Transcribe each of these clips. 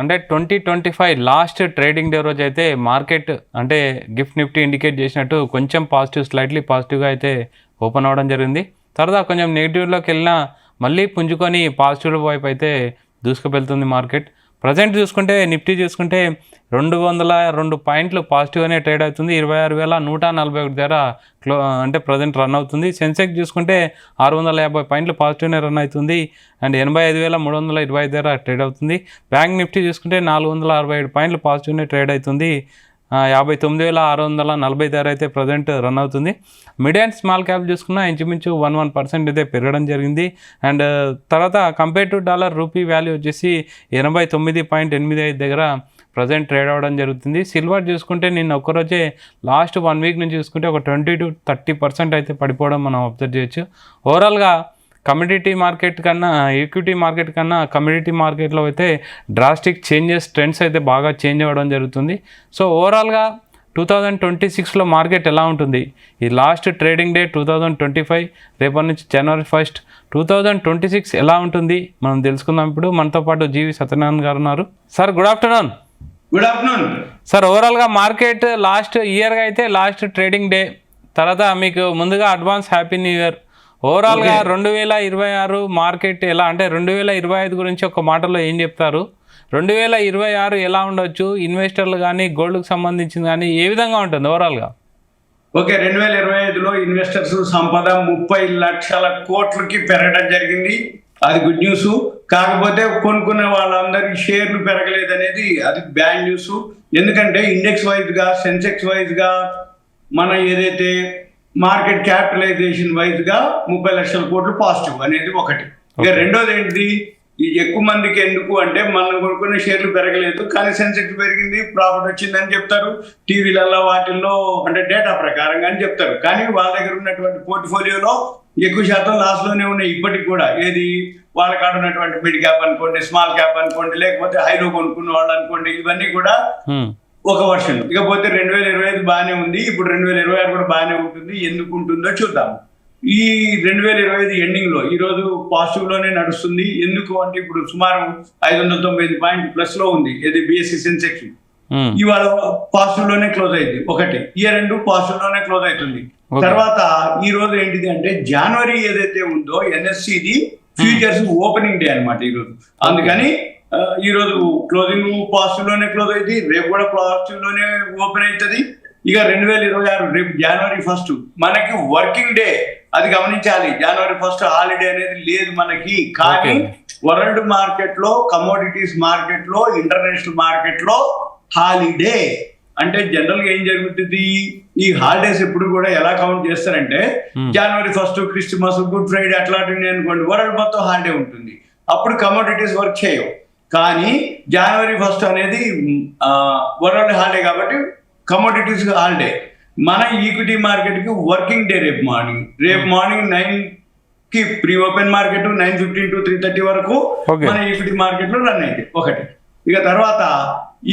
అంటే 2025 last trading day రోజు అయితే మార్కెట్ అంటే గిఫ్ట్ నిఫ్టీ ఇండికేట్ చేసినట్టు కొంచెం స్లైట్లీ పాజిటివ్గా అయితే ఓపెన్ అవ్వడం జరిగింది. తర్వాత కొంచెం నెగిటివ్లోకి వెళ్ళినా మళ్ళీ పుంజుకొని పాజిటివ్ వైపు అయితే దూసుకువెళ్తుంది మార్కెట్. ప్రజెంట్ చూసుకుంటే నిఫ్టీ చూసుకుంటే 202 పాయింట్లు పాజిటివ్గానే ట్రేడ్ అవుతుంది. 26,141 దగ్గర అంటే ప్రజెంట్ రన్ అవుతుంది. సెన్సెక్స్ చూసుకుంటే 650 పాయింట్లు పాజిటివ్నే రన్ అవుతుంది అండ్ 85,325 దగ్గర ట్రేడ్ అవుతుంది. బ్యాంక్ నిఫ్టీ చూసుకుంటే 467 పాయింట్లు పాజిటివ్నే ట్రేడ్ అవుతుంది. 59,640 దగ్గర అయితే ప్రజెంట్ రన్ అవుతుంది. మిడ్ అండ్ స్మాల్ క్యాప్ చూసుకున్నా ఇంచుమించు 1% అయితే పెరగడం జరిగింది. అండ్ తర్వాత compare to dollar rupee value వచ్చేసి 89.85 దగ్గర ప్రజెంట్ ట్రేడ్ అవ్వడం జరుగుతుంది. సిల్వర్ చూసుకుంటే నిన్న ఒక్కరోజే లాస్ట్ 1 వీక్ నుంచి చూసుకుంటే ఒక 20-30% అయితే పడిపోవడం మనం అబ్జర్వ్ చేయొచ్చు. ఓవరాల్గా కమ్యూడిటీ మార్కెట్ కన్నా ఈక్విటీ మార్కెట్ కన్నా కమ్యూడిటీ మార్కెట్లో అయితే డ్రాస్టిక్ ట్రెండ్స్ అయితే బాగా చేంజ్ అవ్వడం జరుగుతుంది. సో ఓవరాల్గా 2026లో మార్కెట్ ఎలా ఉంటుంది, ఈ లాస్ట్ ట్రేడింగ్ డే 2025, రేపటి నుంచి January 1, 2026 ఎలా ఉంటుంది మనం తెలుసుకుందాం. ఇప్పుడు మనతో పాటు జీవి సత్యనారాయణ గారు ఉన్నారు. Sir good afternoon. Good afternoon sir. ఓవరాల్గా మార్కెట్ లాస్ట్ ఇయర్గా అయితే లాస్ట్ ట్రేడింగ్ డే తర్వాత మీకు ముందుగా అడ్వాన్స్ హ్యాపీ న్యూ ఇయర్. ఓవరాల్గా 2026 మార్కెట్ ఎలా అంటే 2025 గురించి ఒక మాటలో ఏం చెప్తారు, 2026 ఎలా ఉండొచ్చు, ఇన్వెస్టర్లు కానీ గోల్డ్కి సంబంధించింది కానీ ఏ విధంగా ఉంటుంది ఓవరాల్గా? ఓకే, 2025లో ఇన్వెస్టర్స్ సంపద 30 లక్షల కోట్లకి పెరగడం జరిగింది. అది గుడ్ న్యూస్. కాకపోతే కొనుక్కునే వాళ్ళందరికీ షేర్లు పెరగలేదు అనేది అది బ్యాడ్ న్యూస్. ఎందుకంటే ఇండెక్స్ వైజ్గా సెన్సెక్స్ వైజ్గా మన ఏదైతే మార్కెట్ క్యాపిటలైజేషన్ వైజ్గా 30 లక్షల కోట్లు పాజిటివ్ అనేది ఒకటి. ఇక రెండోది ఏంటిది, ఈ ఎక్కువ మందికి ఎందుకు అంటే మనం కొనుక్కునే షేర్లు పెరగలేదు కానీ సెన్సెక్స్ పెరిగింది, ప్రాఫిట్ వచ్చిందని చెప్తారు టీవీలలో వాటిల్లో, అంటే డేటా ప్రకారంగా అని చెప్తారు. కానీ వాళ్ళ దగ్గర ఉన్నటువంటి పోర్ట్ఫోలియోలో ఎక్కువ శాతం లాస్లోనే ఉన్నాయి ఇప్పటికి కూడా. ఏది వాళ్ళ కాడ ఉన్నటువంటి మిడ్ క్యాప్ అనుకోండి, స్మాల్ క్యాప్ అనుకోండి, లేకపోతే హైలో కొనుక్కున్న వాళ్ళు అనుకోండి, ఇవన్నీ కూడా ఒక వర్షన్. ఇకపోతే 2025 బాగానే ఉంది, ఇప్పుడు 2026 కూడా బాగానే ఉంటుంది. ఎందుకు ఉంటుందో చూద్దాం. ఈ 2025 ఎండింగ్ లో ఈ రోజు పాజిటివ్ లోనే నడుస్తుంది. ఎందుకు అంటే ఇప్పుడు సుమారు 595 పాయింట్ ప్లస్ లో ఉంది ఏది బిఎస్సి సెన్సెక్స్. ఇవాళ పాజిటివ్ లోనే క్లోజ్ అయింది ఒకటి, ఇయర్ ఎండ్ పాజిటివ్ లోనే క్లోజ్ అవుతుంది. తర్వాత ఈ రోజు ఏంటిది అంటే జనవరి ఏదైతే ఉందో ఎన్ఎస్సిది ఫ్యూచర్స్ ఓపెనింగ్ డే అనమాట ఈ రోజు. అందుకని ఈ రోజు క్లోజింగ్ పాజిటివ్ లోనే క్లోజ్ అయింది, రేపు కూడా పాజిటివ్ లోనే ఓపెన్ అవుతుంది. ఇక 2026 రేపు January 1 మనకి వర్కింగ్ డే, అది గమనించాలి. January 1 హాలిడే అనేది లేదు మనకి. కానీ వరల్డ్ మార్కెట్ లో, కమోడిటీస్ మార్కెట్ లో, ఇంటర్నేషనల్ మార్కెట్ లో హాలిడే. అంటే జనరల్ గా ఏం జరుగుతుంది, ఈ హాలిడేస్ ఎప్పుడు కూడా ఎలా కౌంట్ చేస్తారంటే January 1 క్రిస్మస్, గుడ్ ఫ్రైడే అట్లాంటివి అనుకోండి, వరల్డ్ మొత్తం హాలిడే ఉంటుంది. అప్పుడు కమోడిటీస్ వర్క్ చేయవు. కానీ January 1 అనేది వరల్డ్ హాలిడే కాబట్టి కమోడిటీస్ హాలిడే. మన ఈక్విటీ మార్కెట్ కి వర్కింగ్ డే రేపు మార్నింగ్ 9కి ప్రీ ఓపెన్ మార్కెట్ 9:15 to 3:30 వరకు మన ఈక్విటీ మార్కెట్ లో రన్ అయింది ఒకటి. ఇక తర్వాత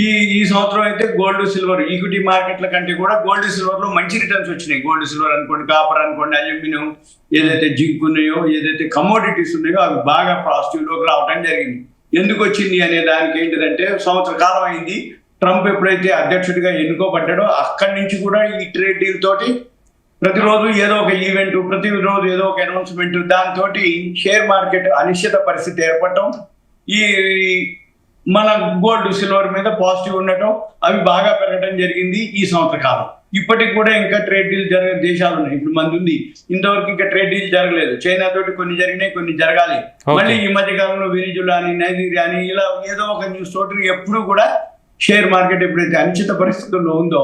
ఈ సంవత్సరం అయితే గోల్డ్ సిల్వర్ ఈక్విటీ మార్కెట్ల కంటే కూడా గోల్డ్ సిల్వర్ లో మంచి రిటర్న్స్ వచ్చినాయి. గోల్డ్ సిల్వర్ అనుకోండి, కాపర్ అనుకోండి, అల్యూమినియం, ఏదైతే జింక్ ఉన్నాయో, ఏదైతే కమోడిటీస్ ఉన్నాయో అవి బాగా పాజిటివ్ లోకి రావడం జరిగింది. ఎందుకు వచ్చింది అనే దానికి ఏంటిదంటే, సంవత్సర కాలం అయింది ట్రంప్ ఎప్పుడైతే అధ్యక్షుడిగా ఎన్నుకోబడ్డాడో అక్కడి నుంచి కూడా ఈ ట్రేడ్ డీల్ తోటి ప్రతిరోజు ఏదో ఒక ఈవెంట్, ప్రతిరోజు ఏదో ఒక అనౌన్స్మెంట్, దాంతో షేర్ మార్కెట్ అనిశ్చిత పరిస్థితి ఏర్పడటం, ఈ మన గోల్డ్ సిల్వర్ మీద పాజిటివ్ ఉండటం, అవి బాగా పెరగడం జరిగింది ఈ సంవత్సర కాలం. ఇప్పటికి కూడా ఇంకా ట్రేడ్ డీల్ జరిగే దేశాలు ఉన్నాయి. ఇప్పుడు మంది ఉంది, ఇంతవరకు ఇంకా ట్రేడ్ డీల్ జరగలేదు. చైనా తోటి కొన్ని జరిగినాయి, కొన్ని జరగాలి. మళ్ళీ ఈ మధ్య కాలంలో వెనిజులా అని, నైజీరియా అని, ఇలా ఏదో ఒక న్యూస్ తోటి ఎప్పుడు కూడా షేర్ మార్కెట్ ఎప్పుడైతే అనిశ్చిత పరిస్థితుల్లో ఉందో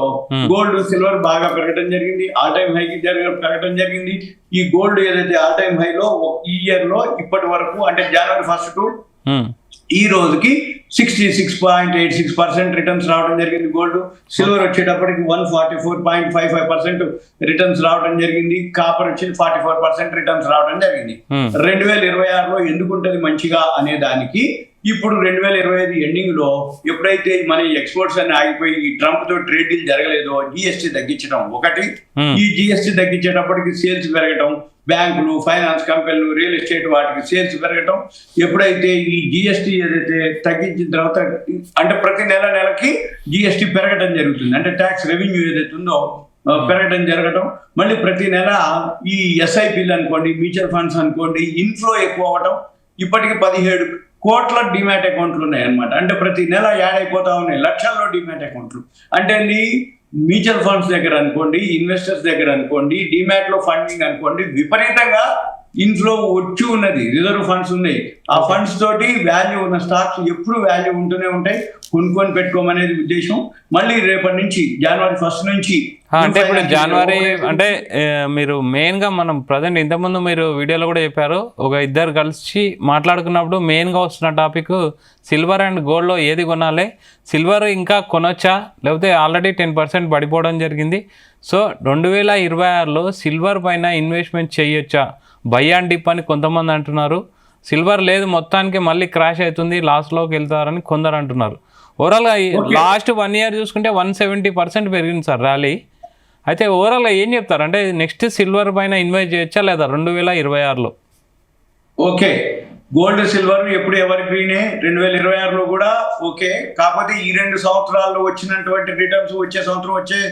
గోల్డ్ సిల్వర్ బాగా పెరగడం జరిగింది, ఆల్ టైమ్ హైకి పెరగడం జరిగింది. ఈ గోల్డ్ ఏదైతే ఆల్ టైమ్ హైలో ఈ ఇయర్ లో ఇప్పటి వరకు అంటే January 1 to ఈ రోజుకి 66.86% రిటర్న్స్ రావడం జరిగింది. గోల్డ్. సిల్వర్ వచ్చేటప్పటికి 144.55% రిటర్న్స్ రావడం జరిగింది. కాపర్ వచ్చి 44% రిటర్న్స్ రావడం జరిగింది. 2026లో ఎందుకు ఉంటుంది మంచిగా అనే దానికి ఇప్పుడు 2025 ఎండింగ్ లో ఎప్పుడైతే మన ఎక్స్పోర్ట్స్ అన్ని ఆగిపోయి ఈ ట్రంప్ తో ట్రేడ్ డీల్ జరగలేదో జిఎస్టీ తగ్గించడం ఒకటి, ఈ జిఎస్టీ తగ్గించేటప్పటికి సేల్స్ పెరగడం, బ్యాంకులు, ఫైనాన్స్ కంపెనీలు, రియల్ ఎస్టేట్ వాటికి సేల్స్ పెరగటం. ఎప్పుడైతే ఈ జిఎస్టీ ఏదైతే తగ్గించిన తర్వాత అంటే ప్రతి నెలకి జిఎస్టీ పెరగడం జరుగుతుంది, అంటే ట్యాక్స్ రెవెన్యూ ఏదైతే ఉందో పెరగడం జరగటం. మళ్ళీ ప్రతి నెల ఈ ఎస్ఐపిలు అనుకోండి, మ్యూచువల్ ఫండ్స్ అనుకోండి, ఇన్ఫ్లో ఎక్కువ అవ్వటం. ఇప్పటికి 17 కోట్ల డిమాట్ అకౌంట్లు ఉన్నాయన్నమాట. అంటే ప్రతి నెల యాడ్ అయిపోతా ఉన్నాయి లక్షల్లో డిమాట్ అకౌంట్లు. అంటే మ్యూచువల్ ఫండ్స్ దగ్గర అనుకోండి, ఇన్వెస్టర్స్ దగ్గర అనుకోండి, డిమాట్ లో ఫండింగ్ అనుకోండి, విపరీతంగా ఇన్ఫ్లో వచ్చి ఉన్నది. రిజర్వ్ ఫండ్స్ ఉన్నాయి. ఆ ఫండ్స్ తోటి వాల్యూ ఉన్న స్టాక్స్ ఎప్పుడు వాల్యూ ఉంటూనే ఉంటాయి. కొనుక్కొని పెట్టుకోమనేది ఉద్దేశం. మళ్ళీ రేపటి నుంచి జనవరి 1 నుంచి అంటే ఇప్పుడు జనవరి అంటే మీరు మెయిన్గా మనం ప్రజెంట్ ఇంతకుముందు మీరు వీడియోలో కూడా చెప్పారు, ఒక ఇద్దరు కలిసి మాట్లాడుకున్నప్పుడు మెయిన్గా వస్తున్న టాపిక్ సిల్వర్ అండ్ గోల్డ్లో ఏది కొనాలి, సిల్వర్ ఇంకా కొనొచ్చా లేకపోతే ఆల్రెడీ 10% పడిపోవడం జరిగింది. సో 2026లో సిల్వర్ పైన ఇన్వెస్ట్మెంట్ చేయొచ్చా, బై అండ్ డిప్ అని కొంతమంది అంటున్నారు. సిల్వర్ లేదు మొత్తానికి మళ్ళీ క్రాష్ అవుతుంది, లాస్లోకి వెళ్తారని కొందరు అంటున్నారు. ఓవరాల్గా లాస్ట్ 1 ఇయర్ చూసుకుంటే 170% పెరిగింది సార్ ర్యాలీ. అయితే ఓవరాల్గా ఏం చెప్తారు, అంటే నెక్స్ట్ సిల్వర్ పైన ఇన్వెస్ట్ చేయొచ్చా లేదా 2026లో? ఓకే, గోల్డ్ సిల్వర్ ఎప్పుడు ఎవరి గ్రీనే 2026లో కూడా ఓకే. కాకపోతే ఈ 2 సంవత్సరాల్లో వచ్చినటువంటి రిటర్న్స్ వచ్చే సంవత్సరం వచ్చే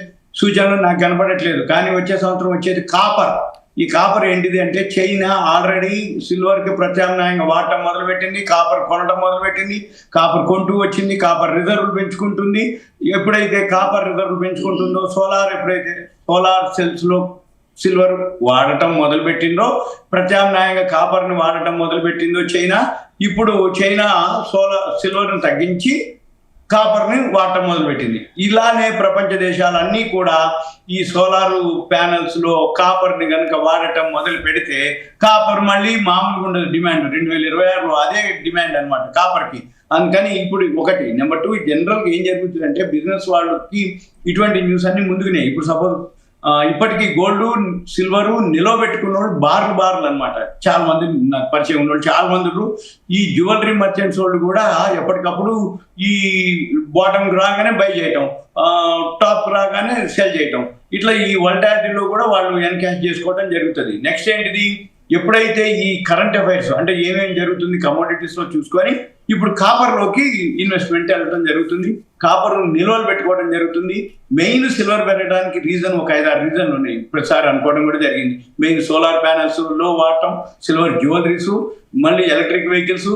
సూచనలు నాకు కనపడట్లేదు. కానీ వచ్చే సంవత్సరం వచ్చేది కాపర్. ఈ కాపర్ ఏంటిది అంటే చైనా ఆల్రెడీ సిల్వర్కి ప్రత్యామ్నాయంగా వాడటం మొదలుపెట్టింది, కాపర్ కొనడం మొదలుపెట్టింది, కాపర్ కొంటూ వచ్చింది, కాపర్ రిజర్వులు పెంచుకుంటుంది. ఎప్పుడైతే కాపర్ రిజర్వులు పెంచుకుంటుందో, ఎప్పుడైతే సోలార్ సెల్స్లో సిల్వర్ వాడటం మొదలుపెట్టిందో, ప్రత్యామ్నాయంగా కాపర్ని వాడటం మొదలుపెట్టిందో చైనా, ఇప్పుడు చైనా సిల్వర్ని తగ్గించి కాపర్ని వాడటం మొదలుపెట్టింది. ఇలానే ప్రపంచ దేశాలన్నీ కూడా ఈ సోలారు ప్యానల్స్లో కాపర్ని కనుక వాడటం మొదలు పెడితే కాపర్ మళ్ళీ మామూలుగా ఉండదు డిమాండ్. 2026లో అదే డిమాండ్ అనమాట కాపర్కి. అందుకని ఇప్పుడు ఒకటి. నెంబర్ 2, జనరల్గా ఏం జరుగుతుందంటే బిజినెస్ వాళ్ళకి ఇటువంటి న్యూస్ అన్ని ముందుకునే. ఇప్పుడు సపోజ్ ఇప్పటికీ గోల్డ్ సిల్వరు నిలవబెట్టుకున్న వాళ్ళు బార్లు అనమాట. చాలా మంది నాకు పరిచయం ఉన్న వాళ్ళు చాలా మంది. ఈ జ్యువెలరీ మర్చెంట్స్ వాళ్ళు కూడా ఎప్పటికప్పుడు ఈ బాటమ్ రాగానే బై చేయటం, టాప్ రాగానే సెల్ చేయటం, ఇట్లా ఈ వల్టాలిటీలో కూడా వాళ్ళు ఎన్కాష్ చేసుకోవడం జరుగుతుంది. నెక్స్ట్ ఏంటిది, ఎప్పుడైతే ఈ కరెంట్ అఫైర్స్ అంటే ఏమేమి జరుగుతుంది కమోడిటీస్లో చూసుకొని ఇప్పుడు కాపర్లోకి ఇన్వెస్ట్మెంట్ వెళ్ళడం జరుగుతుంది. కాపర్ నిల్వలు పెట్టుకోవడం జరుగుతుంది. మెయిన్ సిల్వర్ పెరగడానికి రీజన్ ఒక 5-6 రీజన్లు ఉన్నాయి. ప్రతిసారి అనుకోవడం కూడా జరిగింది. మెయిన్ సోలార్ ప్యానల్స్లో వాడటం, సిల్వర్ జ్యువెలరీస్, మళ్ళీ ఎలక్ట్రిక్ వెహికల్స్,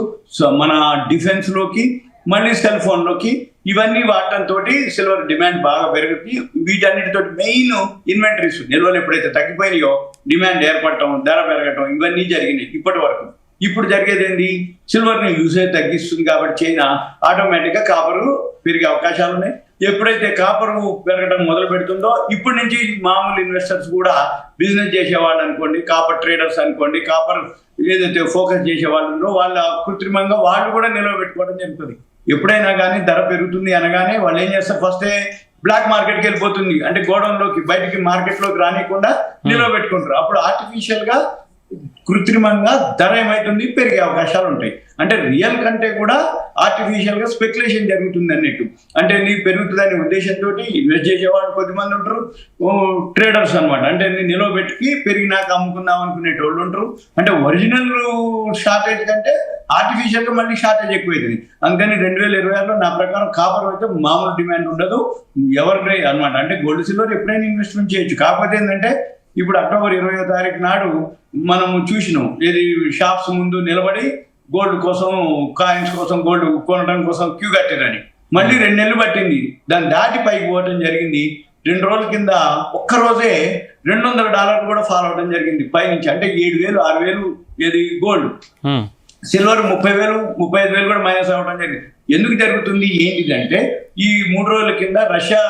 మన డిఫెన్స్లోకి, మళ్ళీ సెల్ ఫోన్లోకి, ఇవన్నీ వాడటంతో సిల్వర్ డిమాండ్ బాగా పెరుగుతుంది. వీటన్నిటితో మెయిన్ ఇన్వెంటరీస్ నిల్వలు ఎప్పుడైతే తగ్గిపోయినాయో డిమాండ్ ఏర్పడటం, ధర పెరగటం, ఇవన్నీ జరిగినాయి ఇప్పటి వరకు. ఇప్పుడు జరిగేది ఏంటి, సిల్వర్ని యూసేజ్ తగ్గిస్తుంది కాబట్టి చైనా ఆటోమేటిక్గా కాపరు పెరిగే అవకాశాలు ఉన్నాయి. ఎప్పుడైతే కాపరు పెరగడం మొదలు పెడుతుందో ఇప్పటి నుంచి మామూలు ఇన్వెస్టర్స్ కూడా బిజినెస్ చేసేవాళ్ళు అనుకోండి, కాపర్ ట్రేడర్స్ అనుకోండి, కాపర్ ఏదైతే ఫోకస్ చేసే వాళ్ళు వాళ్ళ కృత్రిమంగా వాళ్ళు కూడా నిలవబెట్టుకోవడం జరుగుతుంది. ఎప్పుడైనా కానీ ధర పెరుగుతుంది అనగానే వాళ్ళు ఏం చేస్తారు, ఫస్టే బ్లాక్ మార్కెట్కి వెళ్ళిపోతుంది. అంటే గోడౌన్లోకి బయటికి మార్కెట్లోకి రానికుండా నిలవబెట్టుకుంటారు. అప్పుడు ఆర్టిఫిషియల్గా కృత్రిమంగా ధర ఏమవుతుంది, పెరిగే అవకాశాలు ఉంటాయి. అంటే రియల్ కంటే కూడా ఆర్టిఫిషియల్గా స్పెక్యులేషన్ జరుగుతుంది అన్నట్టు. అంటే నీ పెరుగుతుందనే ఉద్దేశంతో ఇన్వెస్ట్ చేసేవాళ్ళు కొద్దిమంది ఉంటారు, ట్రేడర్స్ అనమాట. అంటే నీ నిలవబెట్టుకి పెరిగినాక అమ్ముకుందాం అనుకునేటోళ్ళు ఉంటారు. అంటే ఒరిజినల్ షార్టేజ్ కంటే ఆర్టిఫిషియల్గా మళ్ళీ షార్టేజ్ ఎక్కువైతుంది. అందుకని 2026లో నా ప్రకారం కాపర్ అయితే మామూలు డిమాండ్ ఉండదు ఎవరికి అనమాట. అంటే గోల్డ్ సిల్వర్ ఎప్పుడైనా ఇన్వెస్ట్మెంట్ చేయొచ్చు. కాకపోతే ఏంటంటే ఇప్పుడు అక్టోబర్ 20వ తారీఖు నాడు మనము చూసినాం, ఏది షాప్స్ ముందు నిలబడి గోల్డ్ కోసం, కాయిన్స్ కోసం, గోల్డ్ కొనడం కోసం క్యూ కట్టారని. మళ్ళీ 2 నెలలు పట్టింది, దాన్ని దాటి పైకి పోవడం జరిగింది. 2 రోజుల కింద ఒక్కరోజే $200 కూడా ఫాలో అవడం జరిగింది పైనుంచి. అంటే 7,000, 6,000 ఏది గోల్డ్. సిల్వర్ 30,000, 35,000 కూడా మైనస్ అవ్వడం జరిగింది. ఎందుకు జరుగుతుంది ఏంటిదంటే ఈ 3 రోజుల కింద రష్యా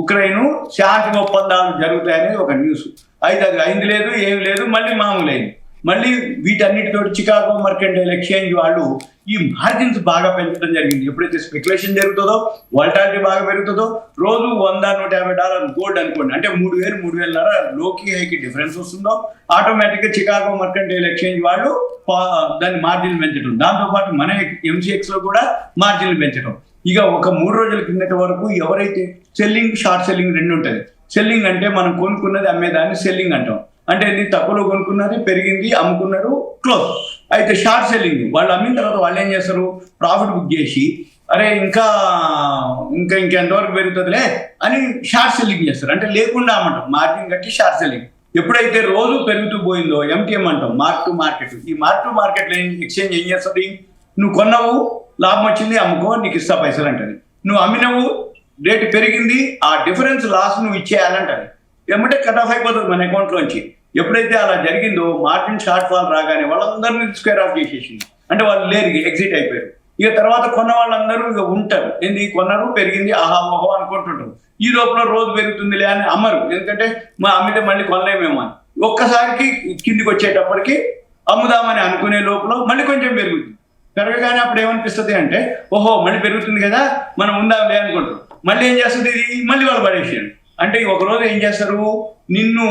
ఉక్రెయిన్ శాంతి ఒప్పందాలు జరుగుతాయనేది ఒక న్యూస్. అయితే అది అయింది లేదు, ఏమి లేదు, మళ్ళీ మామూలు అయింది. మళ్ళీ వీటన్నిటితో చికాగో మర్కెంటైల్ ఎక్స్చేంజ్ వాళ్ళు ఈ మార్జిన్స్ బాగా పెంచడం జరిగింది. ఎప్పుడైతే స్పెక్యులేషన్ జరుగుతుందో, వాల్టాలిటీ బాగా పెరుగుతుందో, రోజు $100-150 గోల్డ్ అనుకోండి, అంటే 3,000, 3,500 లోకి హైకి డిఫరెన్స్ వస్తుందో ఆటోమేటిక్గా చికాగో మర్కెంటైల్ ఎక్స్చేంజ్ వాళ్ళు దాన్ని మార్జిన్ పెంచడం, దాంతోపాటు మన MCX లో కూడా మార్జిన్లు పెంచడం. ఇక ఒక 3 రోజుల కిందటి వరకు ఎవరైతే సెల్లింగ్, షార్ట్ సెల్లింగ్ 2 ఉంటుంది. సెల్లింగ్ అంటే మనం కొనుక్కున్నది అమ్మేదాన్ని సెల్లింగ్ అంటాం. అంటే ఇది తక్కువలో కొనుక్కున్నది పెరిగింది, అమ్ముకున్నారు, క్లోజ్. అయితే షార్ట్ సెల్లింగ్, వాళ్ళు అమ్మిన తర్వాత వాళ్ళు ఏం చేస్తారు, ప్రాఫిట్ బుక్ చేసి అరే ఇంకెంతవరకు పెరుగుతుందిలే అని షార్ట్ సెల్లింగ్ చేస్తారు. అంటే లేకుండా అమ్మంటాం, మార్జిన్ కట్టి షార్ట్ సెల్లింగ్. ఎప్పుడైతే రోజు పెరుగుతూ పోయిందో MTM అంటాం, మార్క్ టు మార్కెట్. ఈ మార్క్ టు మార్కెట్ ఎక్స్చేంజ్ ఏం చేస్తుంది, నువ్వు కొన్నావు లాభం వచ్చింది అమ్ముకో నీకు ఇస్తా పైసలు అంటది, నువ్వు అమ్మినవు రేటు పెరిగింది ఆ డిఫరెన్స్ లాస్ నువ్వు ఇచ్చేయాలంటది. ఏమంటే కట్ ఆఫ్ అయిపోతుంది మన అకౌంట్లోంచి. ఎప్పుడైతే అలా జరిగిందో మార్జిన్ షార్ట్ ఫాల్ రాగానే వాళ్ళందరినీ స్క్వేర్ ఆఫ్ చేసేసింది. అంటే వాళ్ళు లేరు, ఎగ్జిట్ అయిపోయారు. ఇక తర్వాత కొన్న వాళ్ళందరూ ఇక ఉంటారు, ఏంది కొన్నారు పెరిగింది ఆహా ఓహో అనుకుంటుంటారు. ఈ లోపల రోజు పెరుగుతుందిలే అని అమ్మరు, ఎందుకంటే అమ్మితే మళ్ళీ కొనలేమేమో అని. ఒక్కసారికి కిందికి వచ్చేటప్పటికి అమ్ముదామని అనుకునే లోపల మళ్ళీ కొంచెం పెరుగుతుంది. పెరగగానే అప్పుడు ఏమనిపిస్తుంది అంటే ఓహో మళ్ళీ పెరుగుతుంది కదా మనం ఉందాంలే అనుకుంటారు. మళ్ళీ ఏం చేస్తుంది ఇది, మళ్ళీ వాళ్ళు పడేసారు. అంటే ఒకరోజు ఏం చేస్తారు, నిన్ను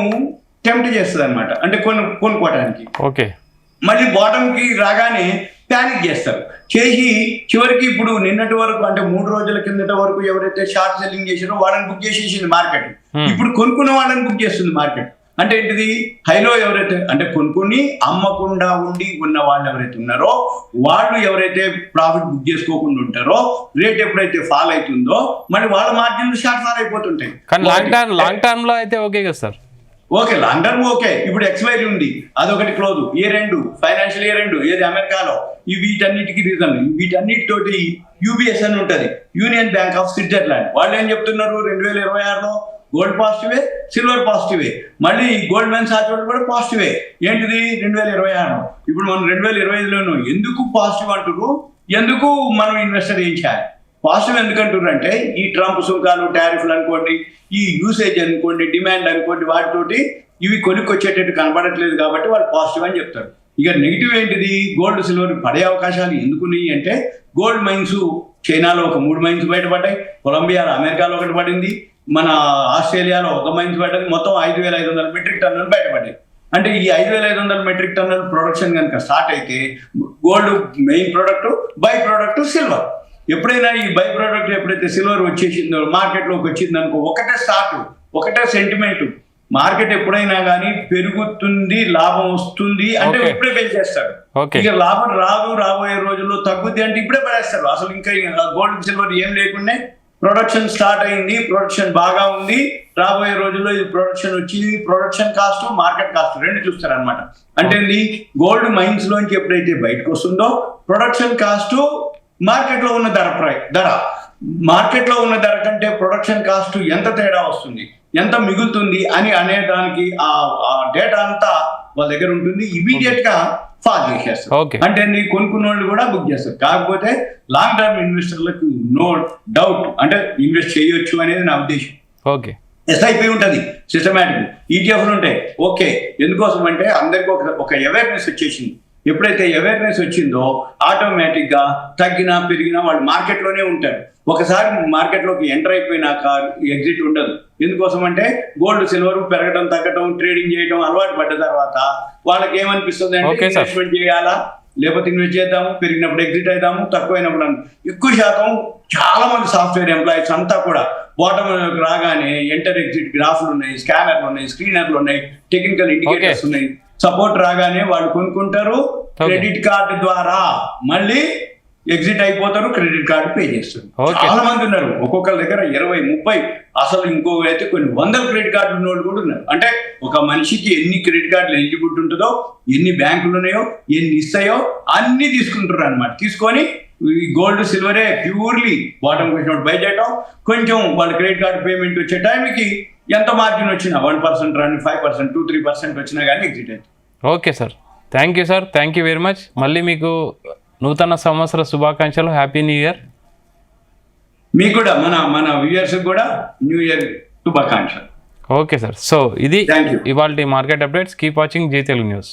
టెంప్ట్ చేస్తుంది అనమాట, అంటే కొనుక్కోవడానికి. ఓకే, మళ్ళీ బాటంకి రాగానే ప్యానిక్ చేస్తారు, చేసి చివరికి ఇప్పుడు నిన్నటి వరకు అంటే 3 రోజుల కిందట వరకు ఎవరైతే షార్ట్ సెల్లింగ్ చేసారో వాళ్ళని బుక్ చేసేసింది మార్కెట్. ఇప్పుడు కొనుక్కున్న వాళ్ళని బుక్ చేస్తుంది మార్కెట్. అంటే ఏంటిది, హైలో ఎవరైతే అంటే కొనుక్కుని అమ్మకుండా ఉండి ఉన్న వాళ్ళు ఎవరైతే ఉన్నారో వాళ్ళు ఎవరైతే ప్రాఫిట్ బుక్ చేసుకోకుండా ఉంటారో రేట్ ఎప్పుడైతే ఫాల్ అవుతుందో మళ్ళీ వాళ్ళ మార్జిన్లు షార్ట్ ఫాల్ అయిపోతుంటాయి. కానీ లాంగ్ టర్మ్ లో అయితే ఓకే కదా sir? Okay, long term okay. ఇప్పుడు ఎక్స్పైరీ ఉంది, అదొకటి close, year end, financial year end ఏది అమెరికాలో. వీటన్నిటికీ రీజన్, వీటన్నిటితోటి UBS అని ఉంటుంది, యూనియన్ బ్యాంక్ ఆఫ్ స్విట్జర్లాండ్. వాళ్ళు ఏం చెప్తున్నారు, 2026లో గోల్డ్ పాజిటివే, సిల్వర్ పాజిటివే, మళ్ళీ గోల్డ్ మెన్ సాచోడు కూడా పాజిటివే. ఏంటిది 2026. ఇప్పుడు మనం 2025లోనూ ఎందుకు పాజిటివ్ అంటున్నారు, ఎందుకు మనం ఇన్వెస్టర్ ఏం చేయాలి? పాజిటివ్ ఎందుకంటారు అంటే ఈ ట్రంప్ సుంకాలు, టారిఫ్లు అనుకోండి, ఈ యూసేజ్ అనుకోండి, డిమాండ్ అనుకోండి, వాటితోటి ఇవి కొనుక్కొచ్చేటట్టు కనబడట్లేదు కాబట్టి వాళ్ళు పాజిటివ్ అని చెప్తారు. ఇక నెగిటివ్ ఏంటిది, గోల్డ్ సిల్వర్ పడే అవకాశాలు ఎందుకున్నాయి అంటే గోల్డ్ మైన్స్ చైనాలో ఒక 3 మైన్స్ బయటపడ్డాయి, కొలంబియాలో అమెరికాలో ఒకటి పడింది, మన ఆస్ట్రేలియాలో ఒక మైన్స్ పడ్డది. మొత్తం 5,500 మెట్రిక్ టన్నులు బయటపడ్డాయి. అంటే ఈ 5,500 మెట్రిక్ టన్నుల ప్రొడక్షన్ కనుక స్టార్ట్ అయితే gold main product, by product silver. ఎప్పుడైనా ఈ బై ప్రోడక్ట్ ఎప్పుడైతే సిల్వర్ వచ్చేసిందో మార్కెట్లోకి వచ్చింది అనుకో, ఒకటే స్టార్ట్, ఒకటే సెంటిమెంట్. మార్కెట్ ఎప్పుడైనా కానీ పెరుగుతుంది, లాభం వస్తుంది అంటే ఇప్పుడే పెంచేస్తాడు. ఇక లాభం రాదు, రాబోయే రోజుల్లో తగ్గుద్ది అంటే ఇప్పుడే పడేస్తారు. అసలు ఇంకా గోల్డ్ సిల్వర్ ఏం లేకుండా ప్రొడక్షన్ స్టార్ట్ అయింది, ప్రొడక్షన్ బాగా ఉంది, రాబోయే రోజుల్లో ఇది ప్రొడక్షన్ వచ్చింది, ప్రొడక్షన్ కాస్ట్, మార్కెట్ కాస్ట్ రెండు చూస్తారు అనమాట. అంటే గోల్డ్ మైన్స్ లోంచి ఎప్పుడైతే బయటకు వస్తుందో ప్రొడక్షన్ కాస్ట్ మార్కెట్లో ఉన్న ధర మార్కెట్లో ఉన్న ధర కంటే ప్రొడక్షన్ కాస్ట్ ఎంత తేడా వస్తుంది, ఎంత మిగులుతుంది అని అనేదానికి ఆ డేటా అంతా వాళ్ళ దగ్గర ఉంటుంది. ఇమీడియట్ గా ఫాల్ చేసేస్తారు. అంటే నీ కొనుక్కున్న వాళ్ళు కూడా బుక్ చేస్తారు. కాకపోతే లాంగ్ టర్మ్ ఇన్వెస్టర్లకు నో డౌట్ అంటే ఇన్వెస్ట్ చేయొచ్చు అనేది నా ఉద్దేశం. ఓకే, SIP ఉంటుంది, సిస్టమేటిక్ ETFలు ఉంటాయి. ఓకే, ఎందుకోసం అంటే అందరికి ఒక అవేర్నెస్ వచ్చేసింది. ఎప్పుడైతే అవేర్నెస్ వచ్చిందో ఆటోమేటిక్గా తగ్గినా పెరిగినా వాళ్ళు మార్కెట్లోనే ఉంటారు. ఒకసారి మార్కెట్లోకి ఎంటర్ అయిపోయినాక ఎగ్జిట్ ఉండదు. ఎందుకోసం అంటే గోల్డ్ సిల్వర్ పెరగడం తగ్గడం ట్రేడింగ్ చేయడం అలవాటు పడ్డ తర్వాత వాళ్ళకి ఏమనిపిస్తుంది అంటే ఇన్వెస్ట్మెంట్ చేయాలా, లేకపోతే ఇన్వెస్ట్ చేద్దాము, పెరిగినప్పుడు ఎగ్జిట్ అవుతాము, తక్కువైనప్పుడు ఎక్కువ శాతం చాలా మంది సాఫ్ట్వేర్ ఎంప్లాయీస్ అంతా కూడా బాటమ్ రాగానే ఎంటర్ ఎగ్జిట్ గ్రాఫ్లు ఉన్నాయి, స్కానర్లు ఉన్నాయి, స్క్రీనర్లు ఉన్నాయి, టెక్నికల్ ఇండికేటర్స్ ఉన్నాయి. సపోర్ట్ రాగానే వాళ్ళు కొనుక్కుంటారు, క్రెడిట్ కార్డు ద్వారా మళ్ళీ ఎగ్జిట్ అయిపోతారు, క్రెడిట్ కార్డు పే చేస్తారు. చాలా మంది ఉన్నారు, ఒక్కొక్కరి దగ్గర 20-30 అసలు ఇంకొక అయితే కొన్ని 100 క్రెడిట్ కార్డులు ఉన్న వాళ్ళు కూడా ఉన్నారు. అంటే ఒక మనిషికి ఎన్ని క్రెడిట్ కార్డులు ఎలిజిబిలిటీ ఉంటుందో, ఎన్ని బ్యాంకులు ఉన్నాయో, ఎన్ని ఇస్తాయో అన్ని తీసుకుంటారు అనమాట. తీసుకొని ఈ గోల్డ్ సిల్వరే ప్యూర్లీ బాటమ్ వచ్చినప్పుడు బై చేయటం, కొంచెం వాళ్ళ క్రెడిట్ కార్డు పేమెంట్ వచ్చే టైంకి ఎంత మార్జిన్ వచ్చినా 1% రాని 5%, 2-3% వచ్చినా కానీ ఎగ్జిట్ అవుతుంది. Okay sir, thank you sir, thank you very much. మళ్ళీ మీకు నూతన సంవత్సర శుభాకాంక్షలు, హ్యాపీ న్యూ ఇయర్. మీకు కూడా మన వ్యూయర్స్ కూడా న్యూ ఇయర్ శుభాకాంక్షలు. ఓకే సార్, సో ఇది ఇవాల్టి market updates. Keep watching Zee Telugu news.